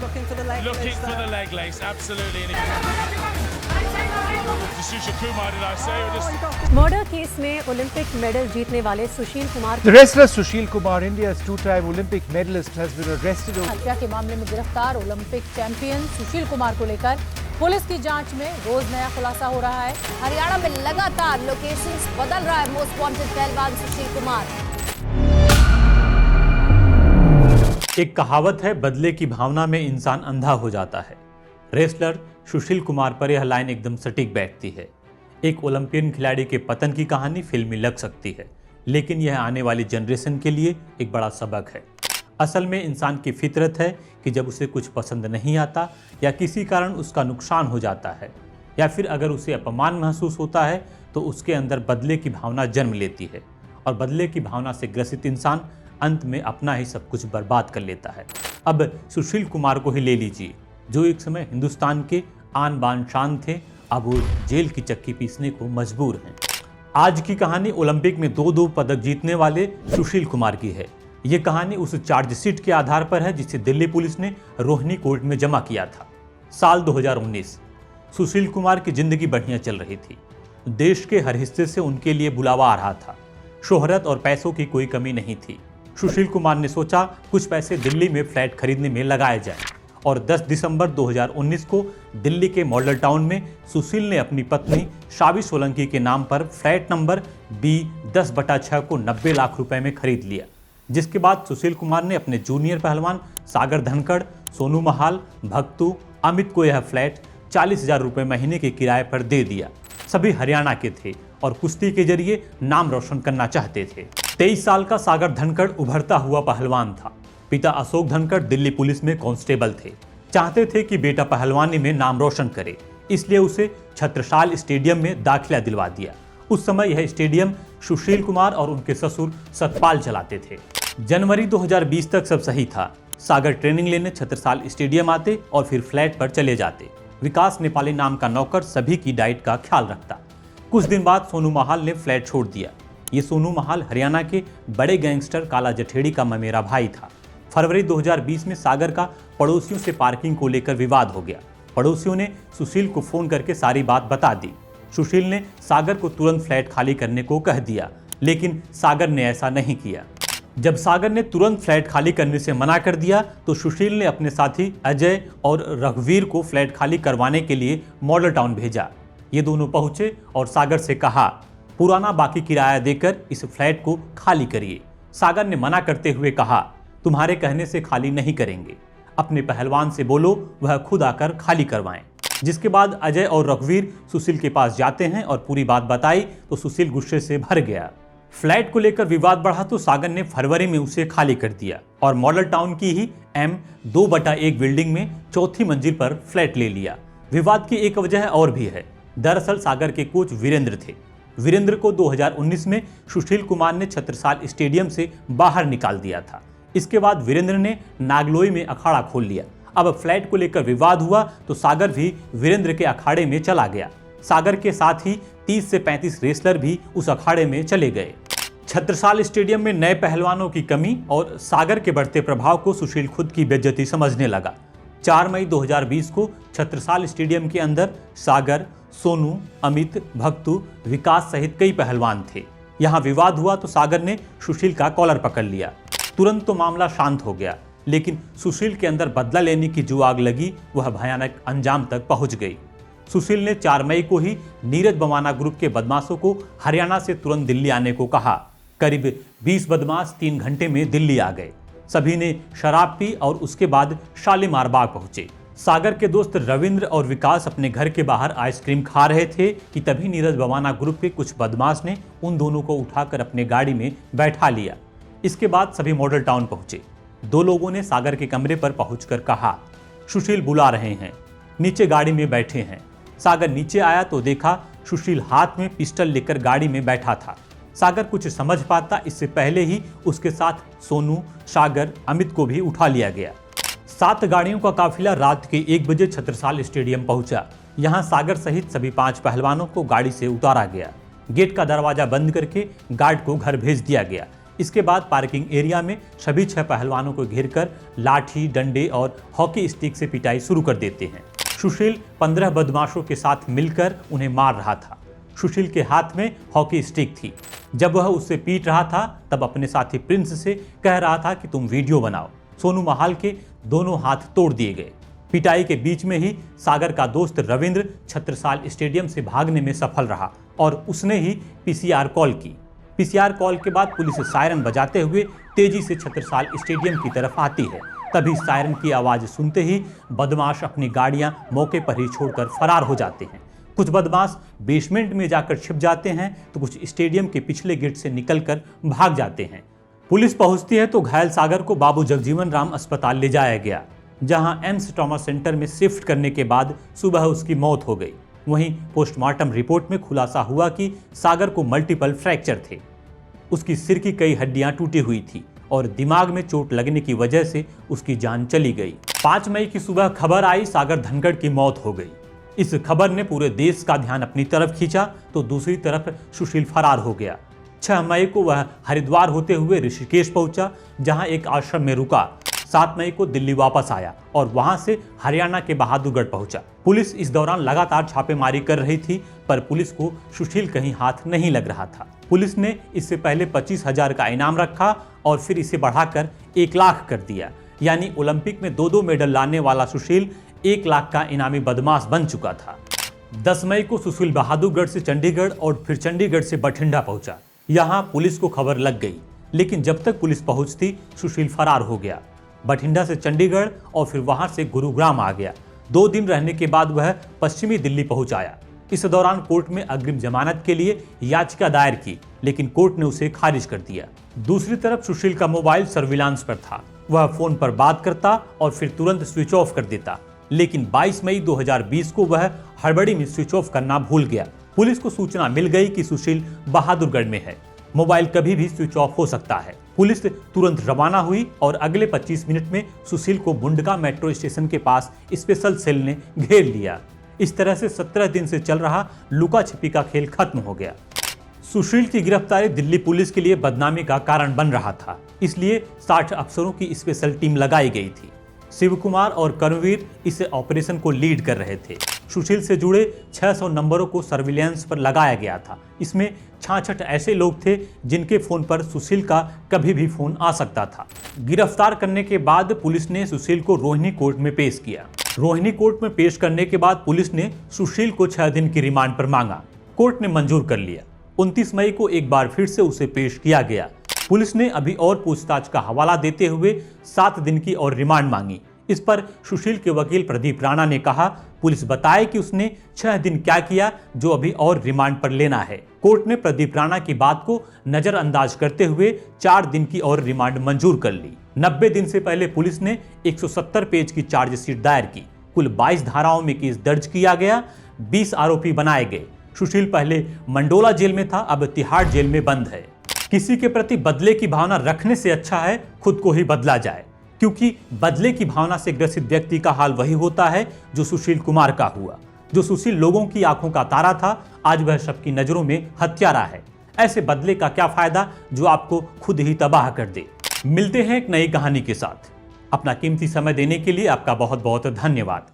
looking for the leg lace, absolutely. Sushil Kumar, did I say? Murder case में Olympic medal जीतने वाले Sushil Kumar The wrestler Sushil Kumar, India's two-time Olympic medalist, has been arrested. हत्या के मामले में गिरफ्तार Olympic champion Sushil Kumar को लेकर पुलिस की जांच में रोज नया खुलासा हो रहा है। हरियाणा में लगातार लोकेशंस बदल रहा है मोस्ट वांटेड पहलवान सुशील कुमार। एक कहावत है, बदले की भावना में इंसान अंधा हो जाता है। रेसलर सुशील कुमार पर यह लाइन एकदम सटीक बैठती है। एक ओलंपियन खिलाड़ी के पतन की कहानी फिल्मी लग सकती है, लेकिन यह आने वाली जनरेशन के लिए एक बड़ा सबक है। असल में इंसान की फितरत है कि जब उसे कुछ पसंद नहीं आता या किसी कारण उसका नुकसान हो जाता है या फिर अगर उसे अपमान महसूस होता है तो उसके अंदर बदले की भावना जन्म लेती है और बदले की भावना से ग्रसित इंसान अंत में अपना ही सब कुछ बर्बाद कर लेता है। अब सुशील कुमार को ही ले लीजिए, जो एक समय हिंदुस्तान के आन बान शान थे, अब वो जेल की चक्की पीसने को मजबूर हैं। आज की कहानी ओलंपिक में 2 पदक जीतने वाले सुशील कुमार की है। ये कहानी उस चार्जशीट के आधार पर है जिसे दिल्ली पुलिस ने रोहिणी कोर्ट में जमा किया था। साल 2019। सुशील कुमार की जिंदगी बढ़िया चल रही थी। देश के हर हिस्से से उनके लिए बुलावा आ रहा था। शोहरत और पैसों की कोई कमी नहीं थी। सुशील कुमार ने सोचा कुछ पैसे दिल्ली में फ्लैट खरीदने में लगाए जाएं और 10 दिसंबर 2019 को दिल्ली के मॉडल टाउन में सुशील ने अपनी पत्नी शाबी सोलंकी के नाम पर फ्लैट नंबर B10/6 को 90 लाख रुपए में खरीद लिया। जिसके बाद सुशील कुमार ने अपने जूनियर पहलवान सागर धनखड़, सोनू महाल, भक्तू, अमित को यह फ्लैट 40,000 रुपये महीने के किराए पर दे दिया। सभी हरियाणा के थे और कुश्ती के जरिए नाम रोशन करना चाहते थे। 23 साल का सागर धनखड़ उभरता हुआ पहलवान था। पिता अशोक धनखड़ दिल्ली पुलिस में कांस्टेबल थे। चाहते थे कि बेटा पहलवानी में नाम रोशन करे, इसलिए उसे छत्रसाल स्टेडियम में दाखिला दिलवा दिया। उस समय यह स्टेडियम सुशील कुमार और उनके ससुर सतपाल चलाते थे। जनवरी 2020 तक सब सही था। सागर ट्रेनिंग लेने छत्रसाल स्टेडियम आते और फिर फ्लैट पर चले जाते। विकास नेपाली नाम का नौकर सभी की डाइट का ख्याल रखता। कुछ दिन बाद सोनू महाल ने फ्लैट छोड़ दिया। ये सोनू महाल हरियाणा के बड़े गैंगस्टर काला जठेड़ी का ममेरा भाई था। फरवरी 2020 में सागर का पड़ोसियों से पार्किंग को लेकर विवाद हो गया। पड़ोसियों ने सुशील को फोन करके सारी बात बता दी। सुशील ने सागर को तुरंत फ्लैट खाली करने को कह दिया, लेकिन सागर ने ऐसा नहीं किया। जब सागर ने तुरंत फ्लैट खाली करने से मना कर दिया तो सुशील ने अपने साथी अजय और रघुवीर को फ्लैट खाली करवाने के लिए मॉडल टाउन भेजा। ये दोनों पहुंचे और सागर से कहा, पुराना बाकी किराया देकर इस फ्लैट को खाली करिए। सागर ने मना करते हुए कहा, तुम्हारे कहने से खाली नहीं करेंगे, अपने पहलवान से बोलो वह खुद आकर खाली करवाएं। जिसके बाद अजय और रघुवीर सुशील के पास जाते हैं और पूरी बात बताई तो सुशील गुस्से से भर गया। फ्लैट को लेकर विवाद बढ़ा तो सागर ने फरवरी में उसे खाली कर दिया और मॉडल टाउन की ही M2/1 बिल्डिंग में 4थी मंजिल पर फ्लैट ले लिया। विवाद की एक वजह और भी है। दरअसल सागर के कोच वीरेंद्र थे। वीरेंद्र को 2019 में सुशील कुमार ने छत्रसाल स्टेडियम से बाहर निकाल दिया था। इसके बाद वीरेंद्र ने नागलोई में अखाड़ा खोल लिया। अब फ्लैट को लेकर विवाद हुआ तो सागर भी वीरेंद्र के अखाड़े में चला गया। सागर के साथ ही 30 से 35 रेसलर भी उस अखाड़े में चले गए। छत्रसाल स्टेडियम में नए पहलवानों की कमी और सागर के बढ़ते प्रभाव को सुशील खुद की बेइज्जती समझने लगा। 4 मई 2020 को छत्रसाल स्टेडियम के अंदर सागर, सोनू, अमित, भक्तू, विकास सहित कई पहलवान थे। यहाँ विवाद हुआ तो सागर ने सुशील का कॉलर पकड़ लिया। तुरंत तो मामला शांत हो गया, लेकिन सुशील के अंदर बदला लेने की जो आग लगी वह भयानक अंजाम तक पहुंच गई। सुशील ने 4 मई को ही नीरज बवाना ग्रुप के बदमाशों को हरियाणा से तुरंत दिल्ली आने को कहा। करीब 20 बदमाश 3 घंटे में दिल्ली आ गए। सभी ने शराब पी और उसके बाद शालीमार बाग पहुंचे। सागर के दोस्त रविंद्र और विकास अपने घर के बाहर आइसक्रीम खा रहे थे कि तभी नीरज बवाना ग्रुप के कुछ बदमाश ने उन दोनों को उठाकर अपने गाड़ी में बैठा लिया। इसके बाद सभी मॉडल टाउन पहुंचे। 2 लोगों ने सागर के कमरे पर पहुंचकर कहा, सुशील बुला रहे हैं, नीचे गाड़ी में बैठे हैं। सागर नीचे आया तो देखा सुशील हाथ में पिस्टल लेकर गाड़ी में बैठा था। सागर कुछ समझ पाता इससे पहले ही उसके साथ सोनू, सागर, अमित को भी उठा लिया गया। 7 गाड़ियों का काफिला रात के 1 बजे छत्रसाल स्टेडियम पहुंचा। यहां सागर सहित सभी 5 पहलवानों को गाड़ी से उतारा गया। गेट का दरवाजा बंद करके गार्ड को घर भेज दिया गया। इसके बाद पार्किंग एरिया में सभी 6 पहलवानों को घेरकर लाठी, डंडे और हॉकी स्टिक से पिटाई शुरू कर देते हैं। सुशील 15 बदमाशों के साथ मिलकर उन्हें मार रहा था। सुशील के हाथ में हॉकी स्टिक थी। जब वह उससे पीट रहा था तब अपने साथी प्रिंस से कह रहा था कि तुम वीडियो बनाओ। सोनू महाल के दोनों हाथ तोड़ दिए गए। पिटाई के बीच में ही सागर का दोस्त रविंद्र छत्रसाल स्टेडियम से भागने में सफल रहा और उसने ही पीसीआर कॉल की। पीसीआर कॉल के बाद पुलिस सायरन बजाते हुए तेजी से छत्रसाल स्टेडियम की तरफ आती है। तभी सायरन की आवाज़ सुनते ही बदमाश अपनी गाड़ियां मौके पर ही छोड़कर फरार हो जाते हैं। कुछ बदमाश बेसमेंट में जाकर छिप जाते हैं तो कुछ स्टेडियम के पिछले गेट से निकलकर भाग जाते हैं। पुलिस पहुंचती है तो घायल सागर को बाबू जगजीवन राम अस्पताल ले जाया गया, जहां एम्स ट्रॉमा सेंटर में शिफ्ट करने के बाद सुबह उसकी मौत हो गई। वहीं पोस्टमार्टम रिपोर्ट में खुलासा हुआ कि सागर को मल्टीपल फ्रैक्चर थे। उसकी सिर की कई हड्डियां टूटी हुई थी और दिमाग में चोट लगने की वजह से उसकी जान चली गई। 5 मई की सुबह खबर आई सागर धनखड़ की मौत हो गई। इस खबर ने पूरे देश का ध्यान अपनी तरफ खींचा तो दूसरी तरफ सुशील फरार हो गया। 6 मई को वह हरिद्वार होते हुए ऋषिकेश पहुंचा, जहां एक आश्रम में रुका। 7 मई को दिल्ली वापस आया और वहां से हरियाणा के बहादुरगढ़ पहुंचा। पुलिस इस दौरान लगातार छापेमारी कर रही थी, पर पुलिस को सुशील कहीं हाथ नहीं लग रहा था। पुलिस ने इससे पहले 25,000 का इनाम रखा और फिर इसे बढ़ाकर 1 लाख कर दिया। यानी ओलंपिक में 2 मेडल लाने वाला सुशील 1 लाख का इनामी बदमाश बन चुका था। 10 मई को सुशील बहादुरगढ़ से चंडीगढ़ और फिर चंडीगढ़ से बठिंडा पहुंचा। यहाँ पुलिस को खबर लग गई, लेकिन जब तक पुलिस पहुंचती सुशील फरार हो गया। बठिंडा से चंडीगढ़ और फिर वहां से गुरुग्राम आ गया। 2 दिन रहने के बाद वह पश्चिमी दिल्ली पहुंच आया। इस दौरान कोर्ट में अग्रिम जमानत के लिए याचिका दायर की, लेकिन कोर्ट ने उसे खारिज कर दिया। दूसरी तरफ सुशील का मोबाइल सर्विलांस पर था। वह फोन पर बात करता और फिर तुरंत स्विच ऑफ कर देता, लेकिन 22 मई 2020 को वह हड़बड़ी में स्विच ऑफ करना भूल गया। पुलिस को सूचना मिल गई कि सुशील बहादुरगढ़ में है। मोबाइल कभी भी स्विच ऑफ हो सकता है। पुलिस तुरंत रवाना हुई और अगले 25 मिनट में सुशील को बुंडका मेट्रो स्टेशन के पास स्पेशल सेल ने घेर लिया। इस तरह से 17 दिन से चल रहा लुका छिपी का खेल खत्म हो गया। सुशील की गिरफ्तारी दिल्ली पुलिस के लिए बदनामी का कारण बन रहा था, इसलिए 60 अफसरों की स्पेशल टीम लगाई गई थी। शिव कुमार और कर्मवीर इस ऑपरेशन को लीड कर रहे थे। सुशील से जुड़े 600 नंबरों को सर्विलांस पर लगाया गया था। इसमें 66 ऐसे लोग थे जिनके फोन पर सुशील का कभी भी फोन आ सकता था। गिरफ्तार करने के बाद पुलिस ने सुशील को रोहिणी कोर्ट में पेश किया। रोहिणी कोर्ट में पेश करने के बाद पुलिस ने सुशील को 6 दिन की रिमांड पर मांगा। कोर्ट ने मंजूर कर लिया। 29 मई को एक बार फिर से उसे पेश किया गया। पुलिस ने अभी और पूछताछ का हवाला देते हुए 7 दिन की और रिमांड मांगी। इस पर सुशील के वकील प्रदीप राणा ने कहा, पुलिस बताए कि उसने 6 दिन क्या किया जो अभी और रिमांड पर लेना है। कोर्ट ने प्रदीप राणा की बात को नजरअंदाज करते हुए 4 दिन की और रिमांड मंजूर कर ली। 90 दिन से पहले पुलिस ने 170 पेज की चार्जशीट दायर की। कुल 22 धाराओं में केस दर्ज किया गया। 20 आरोपी बनाए गए। सुशील पहले मंडोला जेल में था, अब तिहाड़ जेल में बंद है। किसी के प्रति बदले की भावना रखने से अच्छा है खुद को ही बदला जाए, क्योंकि बदले की भावना से ग्रसित व्यक्ति का हाल वही होता है जो सुशील कुमार का हुआ। जो सुशील लोगों की आंखों का तारा था, आज वह सबकी नजरों में हत्यारा है। ऐसे बदले का क्या फायदा जो आपको खुद ही तबाह कर दे। मिलते हैं एक नई कहानी के साथ। अपना कीमती समय देने के लिए आपका बहुत बहुत धन्यवाद।